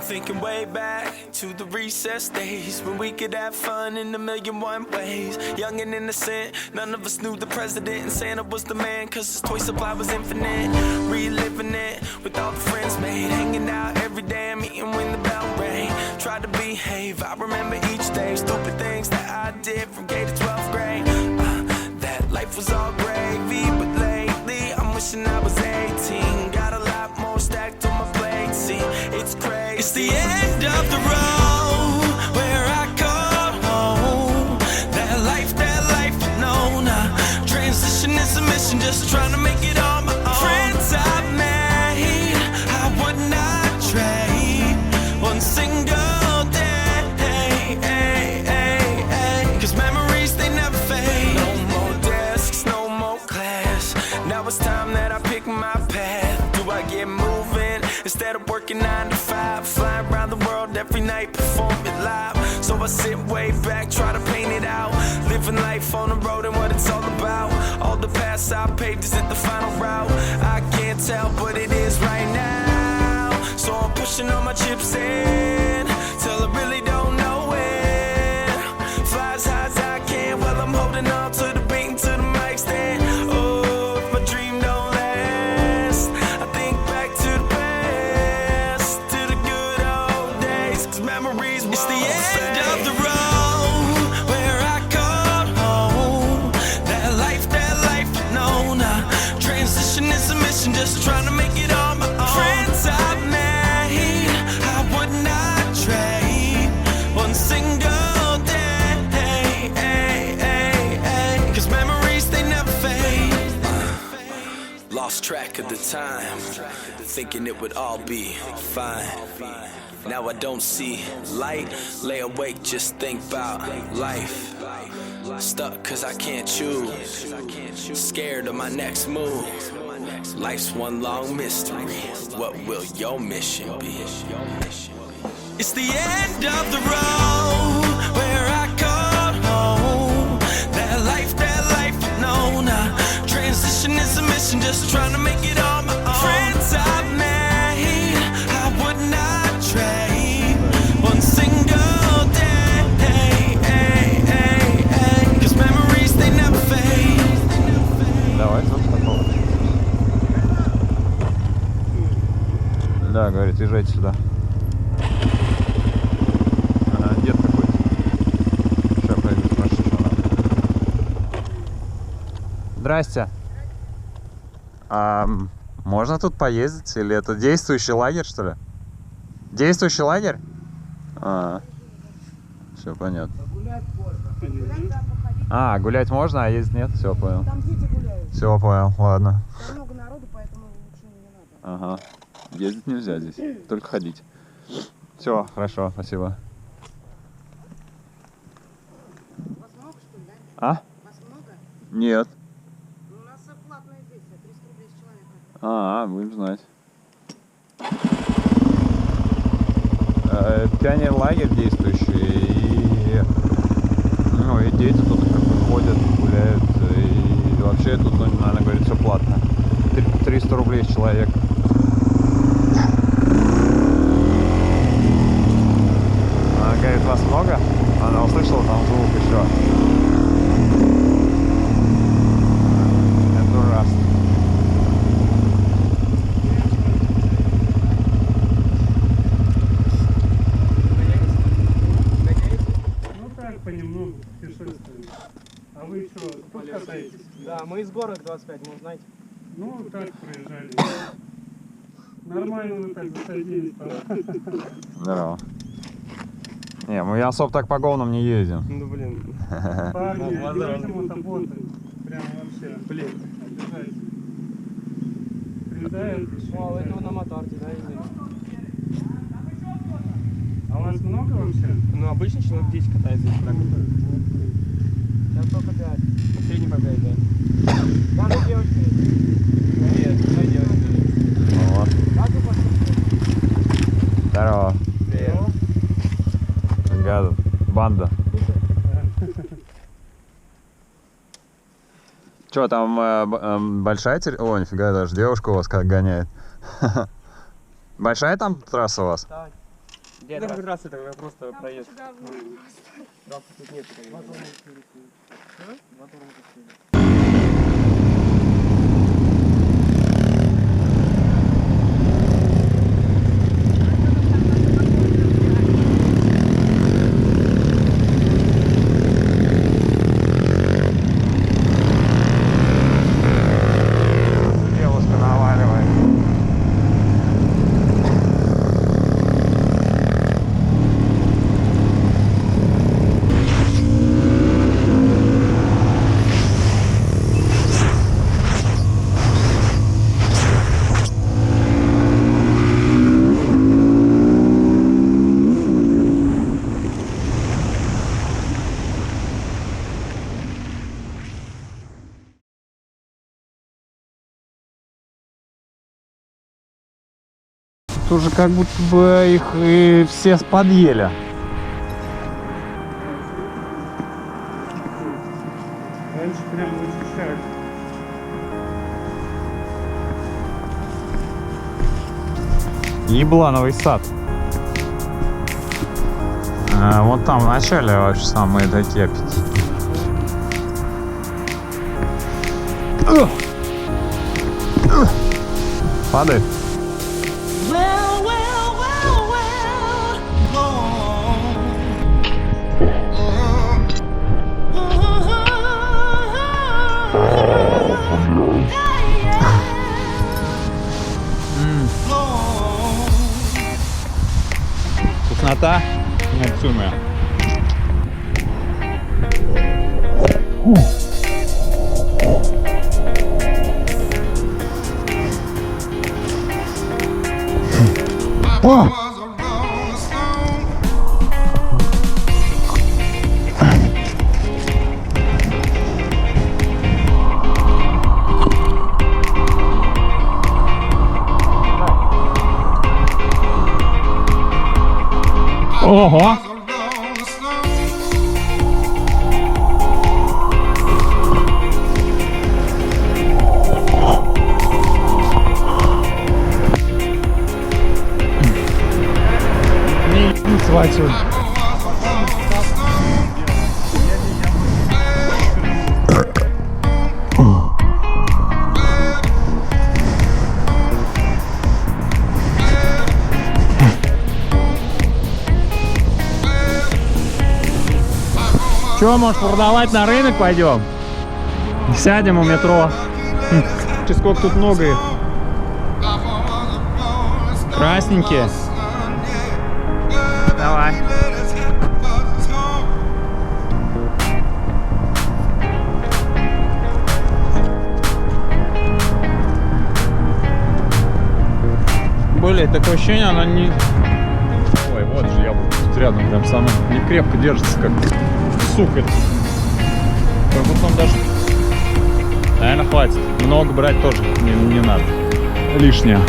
thinking way back to the recess days when we could have fun in a million one ways. Young and innocent, none of us knew the president, and Santa was the man, cause his toy supply was infinite. Reliving it with all the friends made, hanging out every day and meeting when the bell rang. Tried to behave, I remember each day, stupid things that I did from K to 12th grade. That life was all gravy, but lately I'm wishing I was 18. Got a lot more stacked on my plate, see, it's crazy. It's the end of the road where I call home. That life alone. Transition is a mission, just trying to make it on my own. Friends I've made, I would not trade one single day. Cause memories, they never fade. No more desks, no more class. Now it's time that I pick my path. Do I get moving instead of working 9 to 5? Flying around the world every night, perform it live. So I sit way back, try to paint it out. Living life on the road and what it's all about. All the paths I paved, is it the final route? I can't tell, but it is right now. So I'm pushing all my chips in till I really don't know when. Fly as high as I can while I'm holding on to the beat and to the mic stand. Oh, if my dream don't last, I think back to the past, to the good old days. Cause memories won't fade. It's the end of the road where I call home. That life alone. Transition is a mission, just trying to make it on my own. Friends I've made, I would not trade one single day. Cause memories, they never fade. Lost track of the time, thinking it would all be fine. Now I don't see light, lay awake, just think about life. Stuck cause I can't choose, scared of my next move. Life's one long mystery, what will your mission be? It's the end of the road where I call home. That life alone. Transition is a mission, just trying to make it on my own. Friends I've made, I would not trade one single day. Cause memories, they never fade. Давай, вот такого. Да, говорит, езжайте сюда. Ага, дед какой-то. Сейчас пойду спрошу, что надо. Здрасте. А можно тут поездить? Или это действующий лагерь, что ли? Действующий лагерь? Все понятно. А, гулять можно, а ездить нет? Все, понял. Там дети гуляют. Все, понял, ладно. Там много народу, поэтому лучше не надо. Ага. Ездить нельзя здесь, только ходить. Все, хорошо, спасибо. Вас много, что ли, да? А? Вас много? Нет. Ну, у нас платная здесь, 300 рублей с человека. Будем знать. Пионер-лагерь действующий, и дети тут как бы ходят, гуляют, и вообще тут, наверное, говорит, все платно. 300 рублей с человека. Она говорит, вас много? Она услышала там звук еще. Это ужасно. Понемногу путешествуем. А вы что, тут катаетесь? Да, мы из горок 25, может, знаете. Ну, так проезжали. Нормально вы так засадились. Здорово. Не, мы особо так по говнам не ездим. Ну, блин. Парни, идете мотоботы. Прям вообще. Блин. Обижайте. Приезжают еще. О, это вы на моторке, да, ездите? А у вас много вообще? Ну, обычно человек 10 катается. Так. Сейчас только 5. Средний по 5, да. Да, ну девочка есть. Привет, дай девочка. Вот. Как вы пошли? Здорово. Привет. Гадов. Банда. Че, там большая территория? О, нифига, даже девушка у вас как гоняет. Большая там трасса у вас? Да. Где это трасса, это просто проезд. Трассы тут нет. Девушка наваливает. Уже как будто бы их и все подъели. Раньше прям вычищают. Еблановый сад. Вот там в начале вообще самые такие аппетиты. Падает. Вкуснота неописуемая. О! Ого! Не схватил. Че, может, продавать на рынок пойдем? Сядем у метро. Сколько тут много их. Красненькие. Давай. Более такое ощущение, она не... Ой, вот же я тут рядом прям со мной. Не крепко держится, как сука. Как будто он даже... Наверное, хватит. Много брать тоже не надо. Лишнее.